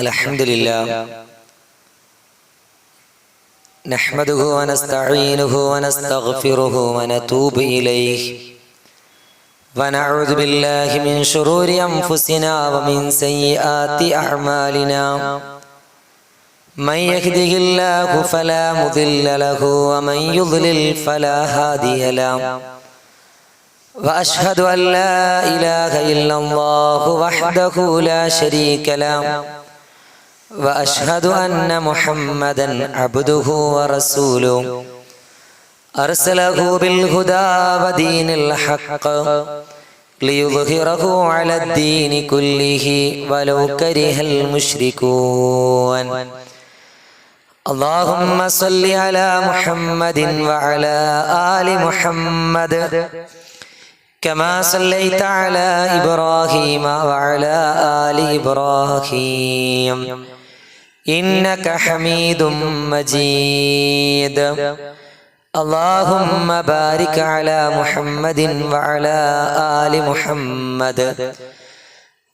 الحمدلله نحمده ونستعينه ونستغفره ونتوب إليه ونعوذ بالله من شرور أنفسنا ومن سيئات أعمالنا من يهده الله فلا مضل له ومن يضلل فلا هادي له وأشهد أن لا إله إلا الله وحده لا شريك له وأشهد أن محمدا عبده ورسوله أرسله بالهدى ودين الحق ليظهره على الدين كله ولو كره المشركون اللهم صل على محمد وعلى آل محمد كما صليت على إبراهيم وعلى آل إبراهيم إنك حميد مجيد اللهم بارك على محمد وعلى آل محمد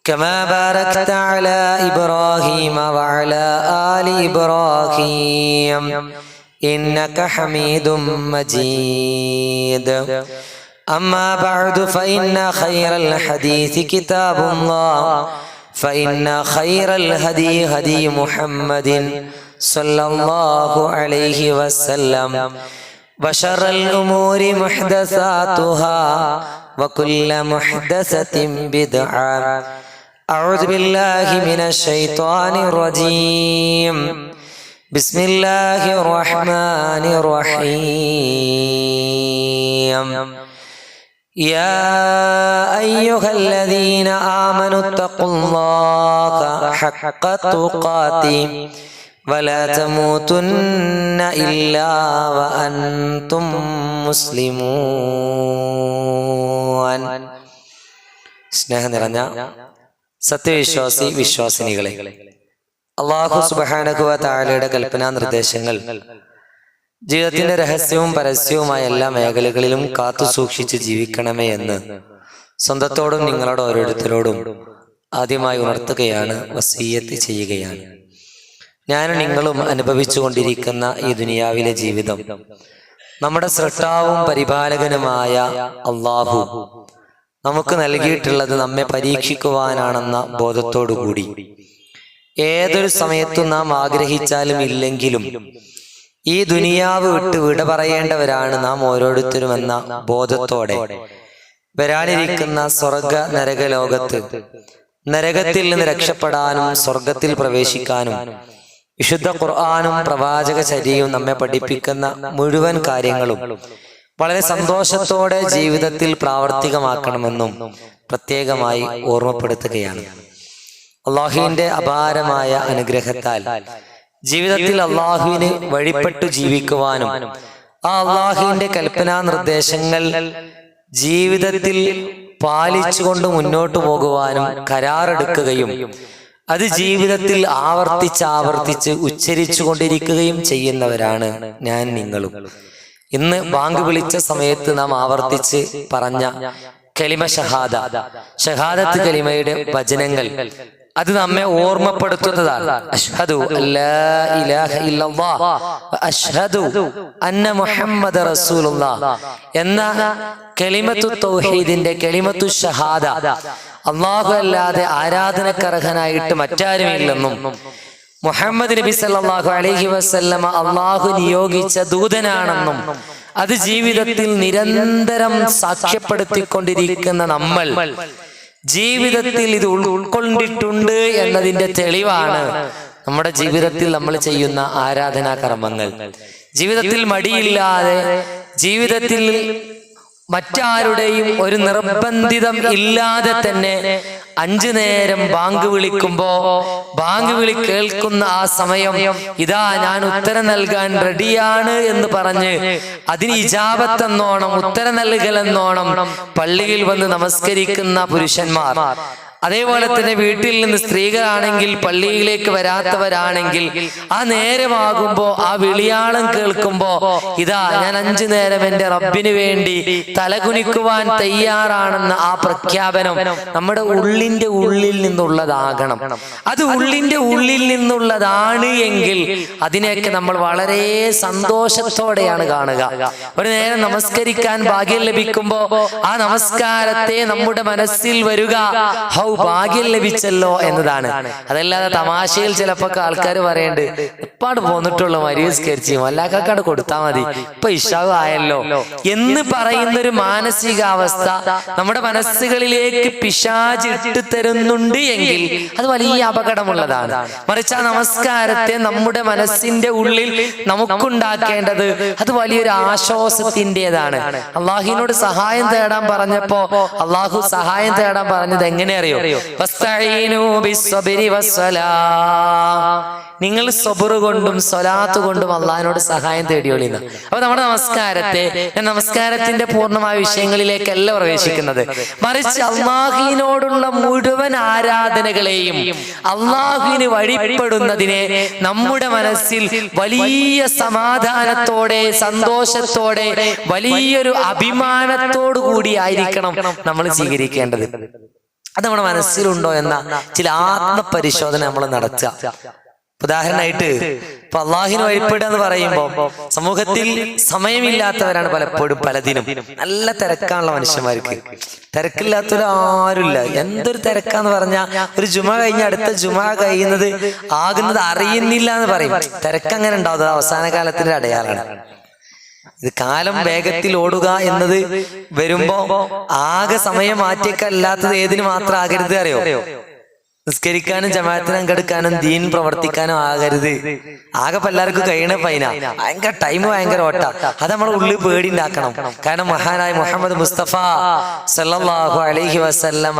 كما باركت على إبراهيم وعلى آل إبراهيم إنك حميد مجيد أما بعد فإن خير الحديث كتاب الله فإن خير الهدي هدي محمد صلى الله عليه وسلم وشر الأمور محدثاتها وكل محدثة بدعة أعوذ بالله من الشيطان الرجيم بسم الله الرحمن الرحيم يا أيها الذين آمنوا اتقوا الله حق تقاته ولا تموتن إلا وأنتم مسلمون സ്നേഹം നിറഞ്ഞ സത്യവിശ്വാസി വിശ്വാസിനികളെ, അല്ലാഹു സുബ്ഹാനഹു വ തആലയുടെ കൽപ്പനാ നിർദ്ദേശങ്ങൾ ജീവിതത്തിന്റെ രഹസ്യവും പരസ്യവുമായ എല്ലാ മേഖലകളിലും കാത്തു സൂക്ഷിച്ച് ജീവിക്കണമേ എന്ന് സ്വന്തത്തോടും നിങ്ങളോട് ഓരോരുത്തരോടും ആദ്യമായി ഉണർത്തുകയാണ്, വസിയ്യത്ത് ചെയ്യുകയാണ്. ഞാനും നിങ്ങളും അനുഭവിച്ചു കൊണ്ടിരിക്കുന്ന ഈ ദുനിയാവിലെ ജീവിതം നമ്മുടെ സൃഷ്ടാവും പരിപാലകനുമായ അല്ലാഹു നമുക്ക് നൽകിയിട്ടുള്ളത് നമ്മെ പരീക്ഷിക്കുവാനാണെന്ന ബോധത്തോടുകൂടി ഏതൊരു സമയത്തും നാം ആഗ്രഹിച്ചാലും ഇല്ലെങ്കിലും ഈ ദുനിയാവ് വിട്ട് വിട പറയേണ്ടവരാണ് നാം ഓരോരുത്തരും എന്ന ബോധത്തോടെ വരാനിരിക്കുന്ന സ്വർഗ നരക ലോകത്ത് നരകത്തിൽ നിന്ന് രക്ഷപ്പെടാനും സ്വർഗത്തിൽ പ്രവേശിക്കാനും വിശുദ്ധ ഖുർആനും പ്രവാചക ചര്യയും നമ്മെ പഠിപ്പിക്കുന്ന മുഴുവൻ കാര്യങ്ങളും വളരെ സന്തോഷത്തോടെ ജീവിതത്തിൽ പ്രാവർത്തികമാക്കണമെന്നും പ്രത്യേകമായി ഓർമ്മപ്പെടുത്തുകയാണ്. അല്ലാഹുവിന്റെ അപാരമായ അനുഗ്രഹത്താൽ ജീവിതത്തിൽ അള്ളാഹുവിന് വഴിപ്പെട്ടു ജീവിക്കുവാനും ആ അള്ളാഹുവിന്റെ കൽപ്പനാ നിർദ്ദേശങ്ങൾ ജീവിതത്തിൽ പാലിച്ചുകൊണ്ട് മുന്നോട്ടു പോകുവാനും കരാറെടുക്കുകയും അത് ജീവിതത്തിൽ ആവർത്തിച്ച് ഉച്ചരിച്ചു കൊണ്ടിരിക്കുകയും ചെയ്യുന്നവരാണ് ഞാൻ നിങ്ങളും. ഇന്ന് ബാങ്ക് വിളിച്ച സമയത്ത് നാം ആവർത്തിച്ച് പറഞ്ഞ കലിമ ഷഹാദത്ത് കലിമയുടെ വചനങ്ങൾ അത് നമ്മെ ഓർമ്മപ്പെടുത്തുന്നതാണ്. അശ്ഹദു അല്ലാ ഇലാഹ ഇല്ലല്ലാഹ് അശ്ഹദു അന്ന മുഹമ്മദ റസൂലുള്ളാഹ് എന്ന കലിമത്തു തൗഹീദിന്റെ കലിമത്തു ഷഹാദ, അല്ലാഹു അല്ലാതെ ആരാധനക്കർഹനായിട്ട് മറ്റാരുമില്ലെന്നും മുഹമ്മദ് നബി സല്ലല്ലാഹു അലൈഹി വസല്ലമ അല്ലാഹു നിയോഗിച്ച ദൂതനാണെന്നും അത് ജീവിതത്തിൽ നിരന്തരം സാക്ഷ്യപ്പെടുത്തിക്കൊണ്ടിരിക്കുന്ന നമ്മൾ ജീവിതത്തിൽ ഇത് ഉൾക്കൊണ്ടിട്ടുണ്ട് എന്നതിന്റെ തെളിവാണ് നമ്മുടെ ജീവിതത്തിൽ നമ്മൾ ചെയ്യുന്ന ആരാധനാ കർമ്മങ്ങൾ. ജീവിതത്തിൽ മടിയില്ലാതെ, ജീവിതത്തിൽ മറ്റാരുടെയും ഒരു നിർബന്ധിതം ഇല്ലാതെ തന്നെ 5 നേരം ബാങ്ക് വിളിക്കുമ്പോ ബാങ്ക് വിളി കേൾക്കുന്ന ആ സമയം ഇതാ ഞാൻ ഉത്തരം നൽകാൻ റെഡിയാണ് എന്ന് പറഞ്ഞ് അതിന് ഇജാബത്തെന്നോണം ഉത്തരം നൽകലെന്നോണം പള്ളിയിൽ വന്ന് നമസ്കരിക്കുന്ന പുരുഷന്മാർ, അതേപോലെ തന്നെ വീട്ടിൽ നിന്ന് സ്ത്രീകളാണെങ്കിൽ പള്ളിയിലേക്ക് വരാത്തവരാണെങ്കിൽ ആ നേരമാകുമ്പോ ആ വിളിയാളം കേൾക്കുമ്പോ ഇതാ ഞാൻ 5 നേരം എന്റെ റബ്ബിന് വേണ്ടി തലകുനിക്കുവാൻ തയ്യാറാണെന്ന ആ പ്രഖ്യാപനം നമ്മുടെ ഉള്ളിന്റെ ഉള്ളിൽ നിന്നുള്ളതാകണം. അത് ഉള്ളിന്റെ ഉള്ളിൽ നിന്നുള്ളതാണ് എങ്കിൽ അതിനെയൊക്കെ നമ്മൾ വളരെ സന്തോഷത്തോടെയാണ് കാണുക. ഒരു നേരം നമസ്കരിക്കാൻ ഭാഗ്യം ലഭിക്കുമ്പോ ആ നമസ്കാരത്തെ നമ്മുടെ മനസ്സിൽ വരുക ഭാഗ്യം ലഭിച്ചല്ലോ എന്നതാണ്. അതല്ലാതെ തമാശയിൽ ചിലപ്പോ ആൾക്കാർ പറയേണ്ടത് എപ്പാട് പോന്നിട്ടുള്ള മരിസ്കരിച്ചു വല്ലാക്കാട് കൊടുത്താൽ മതി, ഇപ്പൊ ഇഷാവ് ആയല്ലോ എന്ന് പറയുന്നൊരു മാനസികാവസ്ഥ നമ്മുടെ മനസ്സുകളിലേക്ക് പിശാച് ഇട്ട് തരുന്നുണ്ട് എങ്കിൽ അത് വലിയ അപകടമുള്ളതാണ്. മറിച്ച് ആ നമസ്കാരത്തെ നമ്മുടെ മനസ്സിന്റെ ഉള്ളിൽ നമുക്കുണ്ടാക്കേണ്ടത് അത് വലിയൊരു ആശ്വാസത്തിൻ്റെതാണ്. അള്ളാഹുവിനോട് സഹായം തേടാൻ പറഞ്ഞപ്പോ അള്ളാഹു സഹായം തേടാൻ പറഞ്ഞത് എങ്ങനെ അറിയോ? നിങ്ങൾ സബർ കൊണ്ടും സ്വലാത്ത് കൊണ്ടും അള്ളാഹിനോട് സഹായം തേടിയോളിന്ന്. അപ്പൊ നമ്മുടെ നമസ്കാരത്തിന്റെ പൂർണ്ണമായ വിഷയങ്ങളിലേക്കല്ല പ്രവേശിക്കുന്നത്, മറിച്ച് അള്ളാഹുവിനോടുള്ള മുഴുവൻ ആരാധനകളെയും അള്ളാഹുവിന് വഴിപ്പെടുന്നതിനെ നമ്മുടെ മനസ്സിൽ വലിയ സമാധാനത്തോടെ സന്തോഷത്തോടെ വലിയൊരു അഭിമാനത്തോടു കൂടി ആയിരിക്കണം നമ്മൾ സ്വീകരിക്കേണ്ടത്. അത് നമ്മുടെ മനസ്സിലുണ്ടോ എന്ന ചില ആത്മപരിശോധന നമ്മൾ നടത്തുക. ഉദാഹരണമായിട്ട് ഇപ്പൊ അള്ളാഹിന് വഴിപ്പെടുക എന്ന് പറയുമ്പോ സമൂഹത്തിൽ സമയമില്ലാത്തവരാണ് പലപ്പോഴും. പലതിനും നല്ല തിരക്കാണുള്ള മനുഷ്യന്മാർക്ക്. തിരക്കില്ലാത്തവർ ആരുമില്ല. എന്തൊരു തിരക്കാന്ന് പറഞ്ഞാൽ ഒരു ജുമ കഴിഞ്ഞ് അടുത്ത ജുമ ആകുന്നത് അറിയുന്നില്ല എന്ന് പറയും. തിരക്കങ്ങനെ ഉണ്ടാവും. അവസാന കാലത്തിന്റെ അടയാളാണ്. ഇത് കാലം വേഗത്തിൽ ഓടുക എന്നത് വരുമ്പോ ആകെ സമയം മാറ്റിയേക്കല്ലാത്തത് ഏതിന് മാത്രം ആകരുത് അറിയോ? നിസ്കരിക്കാനും ജമാഅത്തിന് പങ്കെടുക്കാനും ദീൻ പ്രവർത്തിക്കാനും ആകരുത്. ആകെ എല്ലാവർക്കും കഴിയണ ഫൈന ഭയങ്കര ടൈം ഭയങ്കര ഓട്ട. അത് നമ്മളെ ഉള്ളിൽ പേടി ഉണ്ടാക്കണം. കാരണം മഹാനായ മുഹമ്മദ് മുസ്തഫ സല്ലല്ലാഹു അലൈഹി വസല്ലമ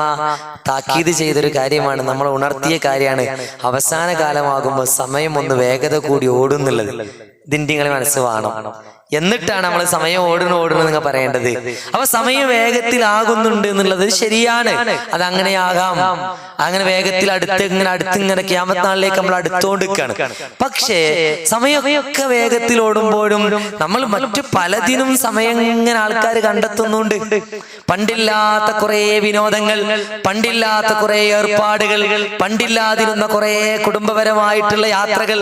താക്കീത് ചെയ്തൊരു കാര്യമാണ്, നമ്മളെ ഉണർത്തിയ കാര്യമാണ്. അവസാന കാലമാകുമ്പോൾ സമയം ഒന്ന് വേഗത കൂടി ഓടുന്നുള്ളത്. ഇതിന്റെ നിങ്ങളെ മനസ്സ് വേണം. എന്നിട്ടാണ് നമ്മൾ സമയം ഓടുന്നു നിങ്ങൾ പറയേണ്ടത്. അപ്പൊ സമയം വേഗത്തിലാകുന്നുണ്ട് എന്നുള്ളത് ശരിയാണ്. അത് അങ്ങനെയാകാം. അങ്ങനെ വേഗത്തിൽ അടുത്തിങ്ങനെ ഖിയാമത്ത് നാളിലേക്ക് നമ്മൾ അടുത്തോണ്ടിരിക്കുകയാണ്. പക്ഷേ സമയമൊക്കെ വേഗത്തിൽ ഓടുമ്പോഴും നമ്മൾ മറ്റു പലതിനും സമയം ഇങ്ങനെ ആൾക്കാർ കണ്ടെത്തുന്നുണ്ട്. പണ്ടില്ലാത്ത കുറെ വിനോദങ്ങൾ, പണ്ടില്ലാത്ത കുറെ ഏർപ്പാടുകൾ, പണ്ടില്ലാതിരുന്ന കുറെ കുടുംബപരമായിട്ടുള്ള യാത്രകൾ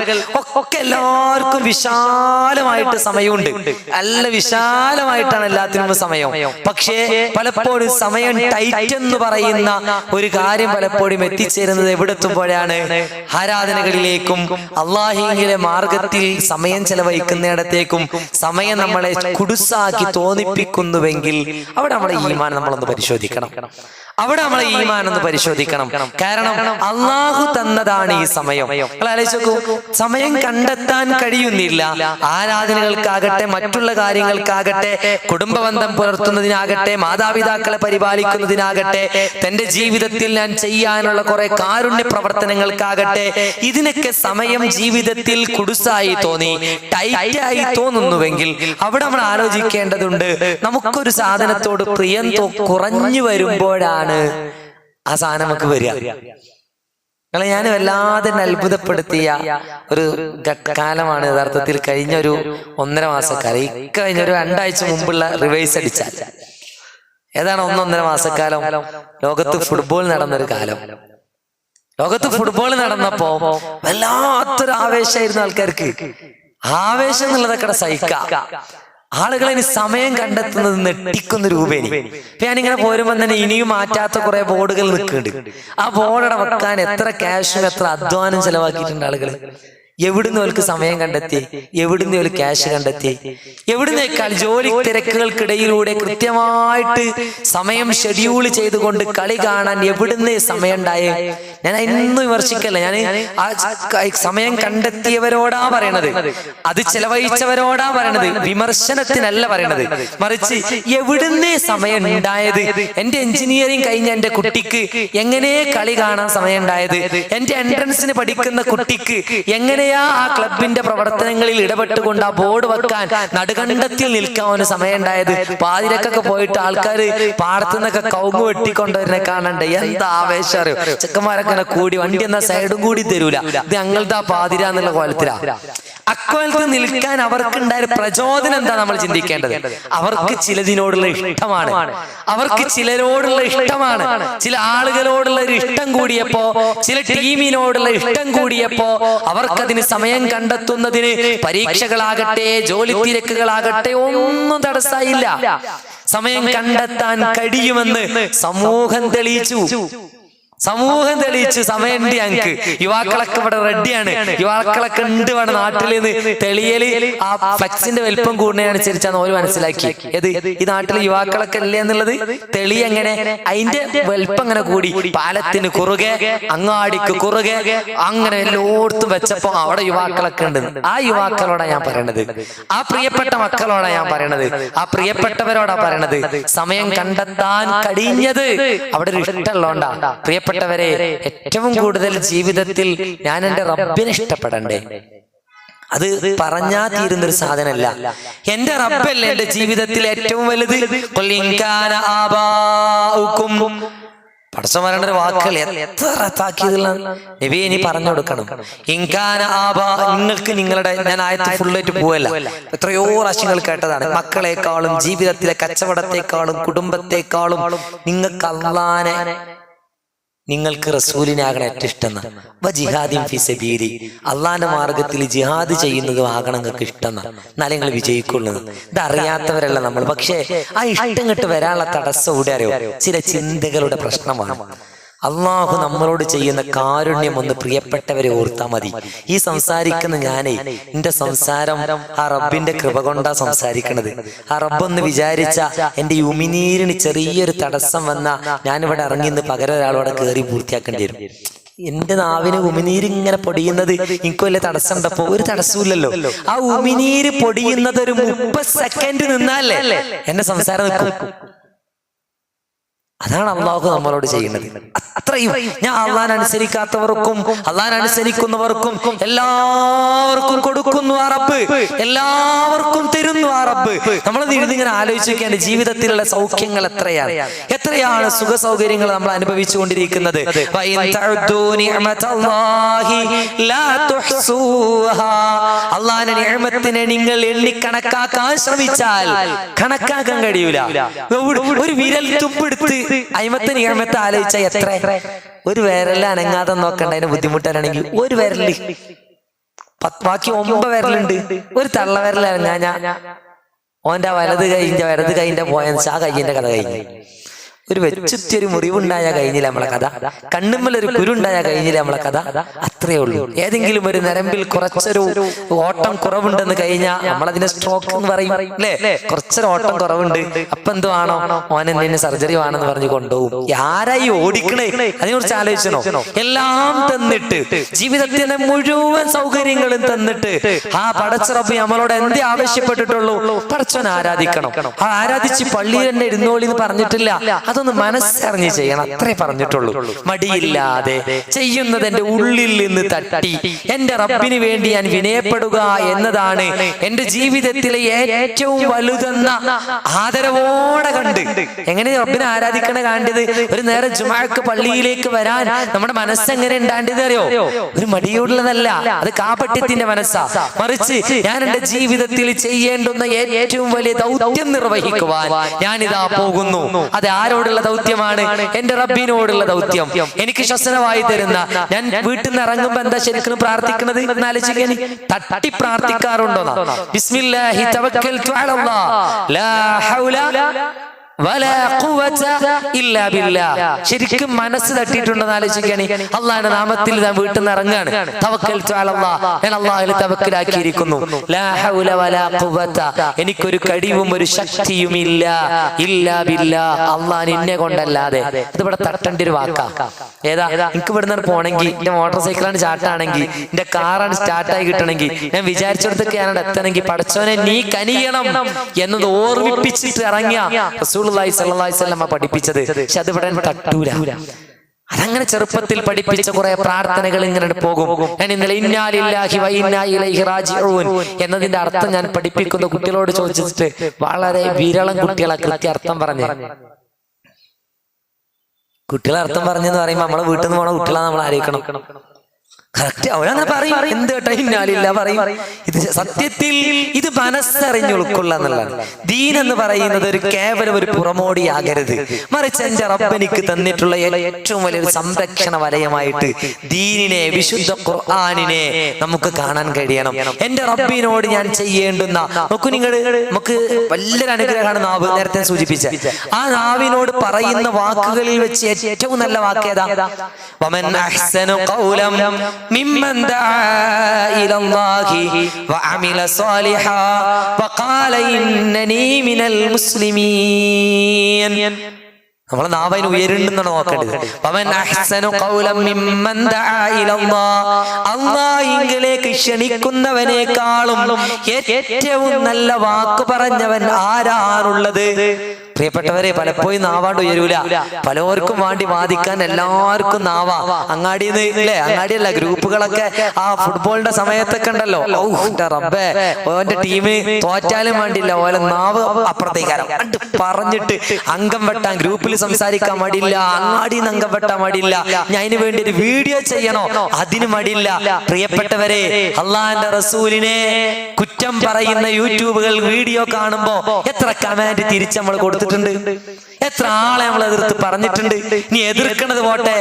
ഒക്കെ എല്ലാവർക്കും വിശാലമായിട്ട് സമയമുണ്ട്. നല്ല വിശാലമായിട്ടാണ് എല്ലാത്തിനും സമയം. പക്ഷേ പലപ്പോഴും സമയം ടൈറ്റ് എന്ന് പറയുന്ന ഒരു കാര്യം പലപ്പോഴും എത്തിച്ചേരുന്നത് എവിടെത്തുമ്പോഴാണ്? ആരാധനകളിലേക്കും അള്ളാഹുവിന്റെ മാർഗത്തിൽ സമയം ചെലവഴിക്കുന്നിടത്തേക്കും സമയം നമ്മളെ കുടുസാക്കി തോന്നിപ്പിക്കുന്നുവെങ്കിൽ അവിടെ നമ്മുടെ ഈമാൻ നമ്മളൊന്ന് പരിശോധിക്കണം. കാരണം അള്ളാഹു തന്നതാണ് ഈ സമയം. സമയം കണ്ടെത്താൻ കഴിയുന്നില്ല. ആരാധനകൾക്കാകട്ടെ, മറ്റുള്ള കാര്യങ്ങൾക്കാകട്ടെ, കുടുംബബന്ധം പുലർത്തുന്നതിനാകട്ടെ, മാതാപിതാക്കളെ പരിപാലിക്കുന്നതിനാകട്ടെ, തന്റെ ജീവിതത്തിൽ ഞാൻ ചെയ്യാനുള്ള കുറെ കാരുണ്യ പ്രവർത്തനങ്ങൾക്കാകട്ടെ, ഇതിനൊക്കെ സമയം ജീവിതത്തിൽ കുടുസായി തോന്നി, ടൈറ്റായി തോന്നുന്നുവെങ്കിൽ അവിടെ നമ്മൾ ആലോചിക്കേണ്ടതുണ്ട്. നമുക്കൊരു സാധനത്തോട് പ്രിയം കുറഞ്ഞു വരുമ്പോഴാണ് ആ സാധനം നമുക്ക് വരിക. ഞാൻ വല്ലാതെ അത്ഭുതപ്പെടുത്തിയ ഒരു കാലമാണ് യഥാർത്ഥത്തിൽ കഴിഞ്ഞ ഒരു 1.5 മാസക്കാലം. കഴിഞ്ഞ ഒരു 2 ആഴ്ച മുമ്പുള്ള റിവേഴ്സ് അടിച്ചാൽ ഏതാണ് 1.5 മാസക്കാലം ലോകത്ത് ഫുട്ബോൾ നടന്നൊരു കാലം. ലോകത്ത് ഫുട്ബോൾ നടന്നപ്പോ വല്ലാത്തൊരു ആവേശമായിരുന്നു ആൾക്കാർക്ക്. ആവേശം എന്നുള്ളതൊക്കെ സഹിക്കാം. ആളുകൾ ഇനി സമയം കണ്ടെത്തുന്നത് നെട്ടിക്കുന്ന രൂപേനി. ഞാനിങ്ങനെ പോരുമ്പോ തന്നെ ഇനിയും മാറ്റാത്ത കുറെ ബോർഡുകൾ നിൽക്കുന്നുണ്ട്. ആ ബോർഡ് വെക്കാൻ എത്ര ക്യാഷും എത്ര അധ്വാനം ചെലവാക്കിയിട്ടുണ്ട് ആളുകൾ. എവിടുന്ന് അവർക്ക് സമയം കണ്ടെത്തി? എവിടുന്ന് അവർ ക്യാഷ് കണ്ടെത്തി? എവിടുന്നേക്കാൾ ജോലി തിരക്കുകൾക്കിടയിലൂടെ കൃത്യമായിട്ട് സമയം ഷെഡ്യൂൾ ചെയ്തുകൊണ്ട് കളി കാണാൻ എവിടുന്ന് സമയം ഉണ്ടായേ? ഞാൻ ഇന്നും വിമർശിക്കല്ല, ഞാൻ ആ സമയം കണ്ടെത്തിയവരോടാ പറയണത്, അത് ചെലവഴിച്ചവരോടാ പറയണത്, വിമർശനത്തിനല്ല പറയണത്. മറിച്ച് എവിടുന്നേ സമയം ഉണ്ടായത്? എന്റെ എഞ്ചിനീയറിംഗ് കഴിഞ്ഞ എന്റെ കുട്ടിക്ക് എങ്ങനെ കളി കാണാൻ സമയം ഉണ്ടായത്? എന്റെ എൻട്രൻസിന് പഠിക്കുന്ന കുട്ടിക്ക് എങ്ങനെ സ്വമേധയാ ആ ക്ലബിന്റെ പ്രവർത്തനങ്ങളിൽ ഇടപെട്ടുകൊണ്ട് ആ ബോർഡ് വെക്കാൻ നടുകണ്ടത്തിൽ നിൽക്കാൻ ഒരു സമയം ഉണ്ടായത്. പാതിരക്കൊക്കെ പോയിട്ട് ആൾക്കാർ പാടത്തുനിന്നൊക്കെ കവുങ്ങ് വെട്ടിക്കൊണ്ടുവരുന്നെ കാണണ്ടേ, എന്താ ആവേശം അറിയോ. ചെക്കന്മാരൊക്കെ കൂടി വണ്ടി എന്നാ സൈഡും കൂടി തരൂല, ഇത് ഞങ്ങളുടെ പാതിര എന്നുള്ള കോലത്തിലാ. അക്കോലത്ത് നിൽക്കാൻ അവർക്ക് ഉണ്ടായ പ്രചോദനം എന്താ നമ്മൾ ചിന്തിക്കേണ്ടത്. അവർക്ക് ചിലതിനോടുള്ള ഇഷ്ടമാണ്, അവർക്ക് ചിലരോടുള്ള ഇഷ്ടമാണ്. ചില ആളുകളോടുള്ള ഒരു ഇഷ്ടം കൂടിയപ്പോ, ചില ടീമിനോടുള്ള ഇഷ്ടം കൂടിയപ്പോ അവർക്കതിന് സമയം കണ്ടെത്തുന്നതിന് പരീക്ഷകളാകട്ടെ ജോലി തിരക്കുകളാകട്ടെ ഒന്നും തടസ്സമില്ല. സമയം കണ്ടെത്താൻ കഴിയുമെന്ന് സമൂഹം തെളിയിച്ചു. സമയമുണ്ട് ഞങ്ങൾക്ക്. യുവാക്കളൊക്കെ ഇവിടെ റെഡിയാണ്, യുവാക്കളൊക്കെ ഉണ്ട് ഇവിടെ നാട്ടിൽ നിന്ന് തെളിയല്. ആ ഫ്ലക്സിന്റെ വലിപ്പം കൂടുന്നതിനനുസരിച്ചാണ് ഓര് മനസ്സിലാക്കി ഏത് ഈ നാട്ടിൽ യുവാക്കളൊക്കെ ഇല്ല എന്നുള്ളത്. തെളി എങ്ങനെ അതിന്റെ വലിപ്പം അങ്ങനെ കൂടി, പാലത്തിന് കുറുകെ അങ്ങാടിക്ക് കുറുകെ അങ്ങനെ എല്ലായിടത്തും വെച്ചപ്പോ അവിടെ യുവാക്കളൊക്കെ ഉണ്ട്. ആ യുവാക്കളോടാ ഞാൻ പറയണത്, ആ പ്രിയപ്പെട്ട മക്കളോടാ ഞാൻ പറയണത്, ആ പ്രിയപ്പെട്ടവരോടാ പറയണത്. സമയം കണ്ടെത്താൻ കഴിഞ്ഞത് അവിടെ ഒരു ഇഷ്ടമുള്ളതുകൊണ്ടാ. പ്രിയപ്പെട്ടവരെ, ഏറ്റവും കൂടുതൽ ജീവിതത്തിൽ ഞാൻ എൻ്റെ റബ്ബിനെ ഇഷ്ടപ്പെടണ്ടേ? അത് പറഞ്ഞാ തീരുന്നൊരു സാധനമല്ല. എന്റെ റബ്ബല്ലേ എന്റെ ജീവിതത്തിൽ ഏറ്റവും വലുത്. പടച്ചോൻ പറയേണ്ട ഒരു വാക്കുകൾ എത്ര റദ്ദാക്കിയതാണ് നബി. ഇനി പറഞ്ഞു കൊടുക്കണം. ഇൻകാന ആബാ, നിങ്ങൾക്ക് നിങ്ങളുടെ, ഞാൻ ആയത്ത് ഫുള്ളായിട്ട് പോവല്ല, എത്രയോ പ്രാവശ്യങ്ങൾ കേട്ടതാണ്. മക്കളെക്കാളും ജീവിതത്തിലെ കച്ചവടത്തെക്കാളും കുടുംബത്തെക്കാളും നിങ്ങൾക്ക് അല്ലാഹനെ, നിങ്ങൾക്ക് റസൂലിനാകണം ഏറ്റവും ഇഷ്ടം. ജിഹാദിൻ ഫീ സബീലി, അള്ളാന്റെ മാർഗത്തിൽ ജിഹാദ് ചെയ്യുന്നതും ആകണം നിങ്ങൾക്ക് ഇഷ്ടം. എന്നാലേ നിങ്ങൾ വിജയിക്കുള്ളൂ. ഇത് അറിയാത്തവരല്ല നമ്മൾ. പക്ഷേ ആ ഇഷ്ടം കിട്ട് വരാനുള്ള തടസ്സം ഇവിടെ അറിയോ, ചില ചിന്തകളുടെ പ്രശ്നമാണ്. അള്ളാഹു നമ്മളോട് ചെയ്യുന്ന കാരുണ്യം ഒന്ന് പ്രിയപ്പെട്ടവരെ ഓർത്താൽ മതി. ഈ സംസാരിക്കുന്ന ഞാനേ, എന്റെ സംസാരം ആ റബ്ബിന്റെ കൃപ കൊണ്ടാ സംസാരിക്കണത്. ആ റബ്ബൊന്ന് വിചാരിച്ച എന്റെ ഉമിനീരിന് ചെറിയൊരു തടസ്സം വന്ന ഞാനിവിടെ ഇറങ്ങിന്ന് പകരം ഒരാളോടെ കയറി പൂർത്തിയാക്കേണ്ടി വരും. എന്റെ നാവിന് ഉമിനീര് ഇങ്ങനെ പൊടിയുന്നത് എനിക്ക് വലിയ തടസ്സം ഉണ്ടപ്പോ ഒരു തടസ്സമില്ലല്ലോ. ആ ഉമിനീര് പൊടിയുന്നത് ഒരു 30 സെക്കൻഡ് നിന്നാലേ എന്റെ സംസാരം നിൽക്കും. അതാണ് അള്ളാഹു നമ്മളോട് ചെയ്യുന്നത്. അത്രയും ഞാൻ അള്ളാഹനെ അനുസരിക്കാത്തവർക്കും അള്ളാഹനെ അനുസരിക്കുന്നവർക്കും എല്ലാവർക്കും കൊടുക്കുന്നു ആ റബ്ബ്, എല്ലാവർക്കും തരുന്നു ആ റബ്ബ്. നമ്മൾ ഇങ്ങനെ ആലോചിക്കേണ്ട ജീവിതത്തിലുള്ള സൗഖ്യങ്ങൾ എത്രയാണ് സുഖ സൗകര്യങ്ങൾ നമ്മൾ അനുഭവിച്ചുകൊണ്ടിരിക്കുന്നത്. അള്ളാഹുവിന്റെ നിഅമത്തിനെ നിങ്ങൾ എണ്ണി കണക്കാക്കാൻ ശ്രമിച്ചാൽ കണക്കാക്കാൻ കഴിയൂല. ഒരു വിരൽ തുമ്പെടുത്ത് അയിമത്തെ നിയമത്തെ ആലോചിച്ച എത്ര, ഒരു വിരല് അനങ്ങാതെ നോക്കണ്ട. അതിന് ബുദ്ധിമുട്ടാണെങ്കിൽ ഒരു വിരല്, ബാക്കി 9 വിരലുണ്ട്. ഒരു തള്ള വിരൽ അനങ്ങാഞ്ഞ ഓന്റെ വലത് കൈന്റെ പോയെന്ന് വെച്ചാൽ ആ കയ്യിന്റെ കഥ കഴിഞ്ഞു. ഒരു വെച്ചുറ്റൊരു മുറിവുണ്ടായ കഴിഞ്ഞില്ല നമ്മളെ കഥ, കണ്ണുമ്മലൊരു കുരുണ്ടായ കഴിഞ്ഞില്ല നമ്മളെ കഥ. അത്രേ ഉള്ളൂ. ഏതെങ്കിലും ഒരു നരമ്പിൽ കുറച്ചൊരു ഓട്ടം കുറവുണ്ടെന്ന് കഴിഞ്ഞാൽ നമ്മളതിനെ സ്ട്രോക്ക് എന്ന് പറയും അല്ലേ. കുറച്ചൊരു ഓട്ടം കുറവുണ്ട്, അപ്പൊ എന്തുവാണോ ഓൻ എന്തിന് സർജറി വേണമെന്ന് പറഞ്ഞ് കൊണ്ടുപോകും. ആരായി ഓടിക്കണേ? അതിനെക്കുറിച്ച് ആലോചിച്ചോ? എല്ലാം തന്നിട്ട് ജീവിതത്തിന്റെ മുഴുവൻ സൗകര്യങ്ങളും തന്നിട്ട് ആ പടച്ച റബ്ബ് നമ്മളോട് എന്തേ ആവശ്യപ്പെട്ടിട്ടുള്ളൂ? പടച്ചോനെ ആരാധിക്കണം. ആ ആരാധിച്ച് പള്ളിയിൽ തന്നെ ഇരുന്നോളി എന്ന് പറഞ്ഞിട്ടില്ല. അതൊന്ന് മനസ്സറിഞ്ഞ് ചെയ്യണം, അത്രേ പറഞ്ഞിട്ടുള്ളൂ. മടിയില്ലാതെ ചെയ്യുന്നത് എന്റെ ഉള്ളിൽ നിന്ന് തട്ടി എന്റെ റബ്ബിന് വേണ്ടി ഞാൻ വിനയപ്പെടുക എന്നതാണ് എന്റെ ജീവിതത്തിലെ ഏറ്റവും വലുതെന്ന ആദരവോടെ കണ്ട്. എങ്ങനെ റബ്ബിനെ ആരാധിക്കണ കണ്ടത്? ഒരു നേരം ജുമാക്ക് പള്ളിയിലേക്ക് വരാൻ നമ്മുടെ മനസ്സെങ്ങനെ ഉണ്ടാണ്ടത് അറിയോ? ഒരു മടിയുള്ളതല്ല, അത് കാപട്യത്തിന്റെ മനസ്സാ. മറിച്ച് ഞാൻ എന്റെ ജീവിതത്തിൽ ചെയ്യേണ്ടുന്ന ഏറ്റവും വലിയ ദൗത്യം നിർവഹിക്കുവാൻ ഞാനിതാ പോകുന്നു. അത് ആരോടുള്ള ദൗത്യമാണ്? എന്റെ റബ്ബിനോടുള്ള ദൗത്യം. എനിക്ക് ശ്വസനമായി തരുന്ന, ഞാൻ വീട്ടിൽ നിന്ന് ഇറങ്ങുമ്പോ എന്താ ശരിക്കും പ്രാർത്ഥിക്കുന്നത് എന്നാലോചിക്കാൻ തട്ടി പ്രാർത്ഥിക്കാറുണ്ടോ? ബിസ്മില്ലാഹി തവക്കൽതു അലല്ലാഹ് ലാ ഹൗല വലാ ഖുവത ഇല്ലാ ബില്ലാഹ്. ശരിക്കും മനസ്സ് തട്ടിയിട്ടുണ്ടെന്ന് ആലോചിക്കാണ്. അള്ളാഹുവിന്റെ നാമത്തിൽ ഞാൻ വീട്ടിൽ നിന്ന് ഇറങ്ങാണ്. തവക്കൽതു അലല്ലാഹ്, ഞാൻ അള്ളാഹുവിൽ തവക്കലാക്കിയിരിക്കുന്നു. ലാ ഹൗല വലാ ഖുവത, എനിക്കൊരു കഴിവും ഒരു ശക്തിയും ഇല്ല ഇല്ലാ ബില്ലാഹ്, അള്ളാഹ് എന്നെ കൊണ്ടല്ലാതെ. ഇതിവിടെ തട്ടേണ്ട ഒരു വാക്കാ. ഏതാ? എനിക്ക് ഇവിടെ നിന്ന് പോണെങ്കിൽ, എന്റെ മോട്ടോർ സൈക്കിളാണ് ചാട്ടാണെങ്കിൽ, എന്റെ കാറാണ് സ്റ്റാർട്ടായി കിട്ടണമെങ്കിൽ, ഞാൻ വിചാരിച്ചിടത്തൊക്കെ ഞാനവിടെ എത്തണമെങ്കിൽ പടച്ചോനെ നീ കനിയണം എന്നത് ഓർമ്മിപ്പിച്ചിട്ട് ഇറങ്ങിയ റസൂലുള്ളാഹി സ്വല്ലല്ലാഹി അലൈഹി വസല്ലം പഠിപ്പിച്ചത്. പക്ഷെ അതിവിടെ തട്ടൂല. അതങ്ങനെ ചെറുപ്പത്തിൽ പഠിപ്പിച്ച കുറെ പ്രാർത്ഥനകൾ ഇങ്ങനെ പോകും. ഞാൻ ഇന്നലെ ഇന്നാ ലില്ലാഹി വ ഇന്നാ ഇലൈഹി റാജിഊൻ എന്നതിന്റെ അർത്ഥം ഞാൻ പഠിപ്പിക്കുന്ന കുട്ടികളോട് ചോദിച്ചിട്ട് വളരെ വിരളം കുട്ടികളെ കൃത്യാർത്ഥം പറഞ്ഞു. കുട്ടികളെ അർത്ഥം പറഞ്ഞെന്ന് പറയുമ്പോ നമ്മളെ വീട്ടിൽ നിന്ന് പോണ കുട്ടികളെ നമ്മൾ ആലോചിക്കണം. കറക്റ്റ് അവരങ്ങനെ പറയും. എന്ത് കേട്ടോ ഇന്നാലില്ല പറയും. ഇത് സത്യത്തിൽ ഇത് മനസ്സറിഞ്ഞ് ഉൾക്കൊള്ളുക എന്നുള്ളതാണ്. ദീൻ എന്ന് പറയുന്നത് ഒരു കേവലം ഒരു പുറമോടിയാകരുത്, മറിച്ച് എന്റെ റബ്ബ് എനിക്ക് തന്നിട്ടുള്ള ഏറ്റവും വലിയൊരു സംരക്ഷണ വലയമായിട്ട് ദീനിനെ, വിശുദ്ധ ഖുർആനിനെ നമുക്ക് കാണാൻ കഴിയണം. എന്റെ റബ്ബിനോട് ഞാൻ ചെയ്യേണ്ടുന്ന, നോക്കൂ നിങ്ങൾ, നമുക്ക് വലിയൊരു അനുഗ്രഹമാണ് നാവ്. നേരത്തെ സൂചിപ്പിച്ച ആ നാവിനോട് പറയുന്ന വാക്കുകളിൽ വെച്ച് ഏറ്റവും നല്ല വാക്ക് ഏതാ? വമൻ അഹ്സനു ഖൗലം മിമ്മൻ ദആ ഇലല്ലാഹി വഅമില സ്വാലിഹാ വഖാല ഇന്നനീ മിനൽ മുസ്ലിമീൻ. നമ്മളെ നാവിന് ഉയരുണ്ടെന്നാണ് നോക്കേണ്ടത്. വമൻ അഹ്സനു ഖൗലം മിമ്മൻ ദആ ഇലല്ലാഹ്, അല്ലാഹുവിലേക്ക് ക്ഷണിക്കുന്നവനേക്കാളും ഏറ്റവും നല്ല വാക്ക് പറഞ്ഞവൻ ആരാണുള്ളത്? പ്രിയപ്പെട്ടവരെ, പലപ്പോഴും നാവാണ്ട് ഉയരൂല. പലർക്കും വേണ്ടി വാദിക്കാൻ എല്ലാവർക്കും നാവാ. അങ്ങാടിന്ന് അല്ലേ, അങ്ങാടിയല്ല, ഗ്രൂപ്പുകളൊക്കെ ആ ഫുട്ബോളിന്റെ സമയത്തൊക്കെ ഉണ്ടല്ലോ, റബ്ബേ ഓന്റെ ടീം തോറ്റാലും വേണ്ടില്ല, ഓലെ നാവ് അപ്പുറത്തേക്കാരം പറഞ്ഞിട്ട് അംഗം വെട്ടാൻ, ഗ്രൂപ്പിൽ സംസാരിക്കാൻ മടിയില്ല, അങ്ങാടിന്ന് അംഗം വെട്ടാൻ മടിയില്ല, ഞാൻ അതിന് വേണ്ടി ഒരു വീഡിയോ ചെയ്യണോ അതിന് മടിയില്ല. പ്രിയപ്പെട്ടവരെ, അള്ളാഹിന്റെ റസൂലിനെ കുറ്റം പറയുന്ന യൂട്യൂബുകൾ വീഡിയോ കാണുമ്പോ എത്ര കമന്റ് തിരിച്ച് നമ്മൾ കൊടുത്തിട്ടുണ്ട്, എത്ര ആളെ നമ്മൾ എതിർത്ത് പറഞ്ഞിട്ടുണ്ട്. നീ എതിർക്കണത് പോട്ടെ,